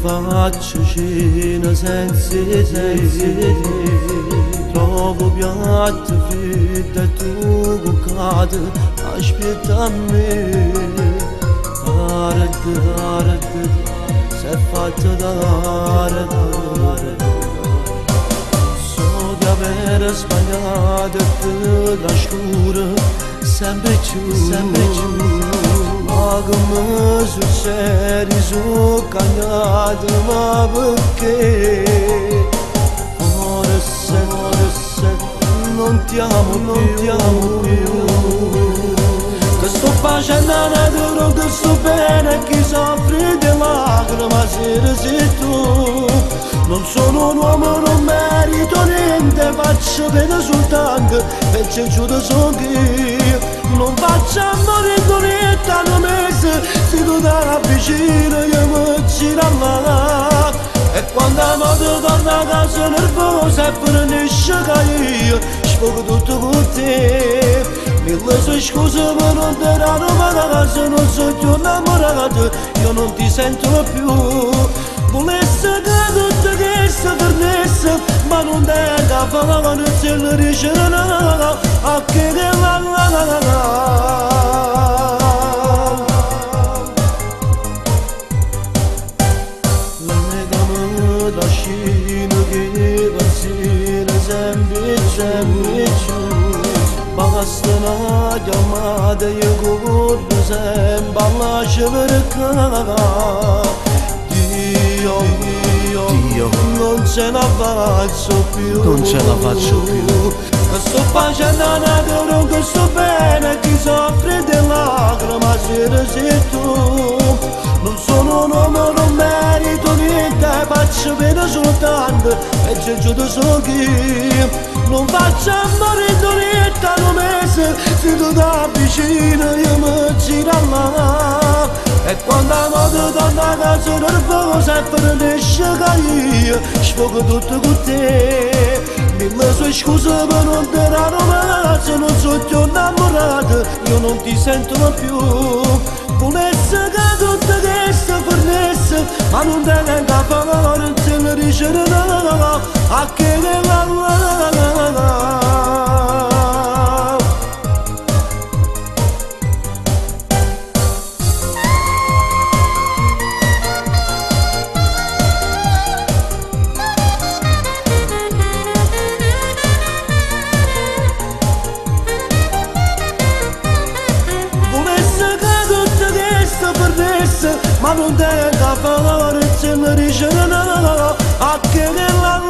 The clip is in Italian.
faccio scena senza te. Trovo piatto freddo e tu cuccate, aspetta a me. Arrête, sei fatto d'arte. So di aver sbagliato e te trascuro sempre più. Ma come succede sono cambiato, ma perché? Forse non ti amo più. Che sto facendo naturo, che sto bene, chi soffre di lacrime sera sei tu. Non sono un uomo, non merito niente, faccio bene soltanto, perché giudo sono io. Non faccio amore con un mese, se tu da vicino io mi giro là. E quando la notte torna a casa nervosa e finisce che io sfogo tutto con te. Mille scuse ma non ti danno mai a casa, non sono più innamorato, io non ti sento più. Volessi che tutto questo tornasse, ma non ti cava, non si riesce a che la. Da scena che passare sempre basta una chiamata io corro sempre a lasciare Dio non ce la faccio più. Che sto facendo naturo, che sto bene, chi soffre di lacrime sera sei tu. Non sono un uomo, non merito niente, faccio bene soltanto e c'è giusto sono io. Non faccio amore con niente un mese, se tu da vicino io mi giro là. E quando la notte torna a casa nervosa e finisce che io sfogo tutto con te. Mille scuse ma non ti danno mai, se non sono più innamorato io non ti sento più. Volessi che tutto questo fornesse, ma non te ne capa, non se ne dice no, a che la. Ma non te ne capa, non se ne dice no, a che la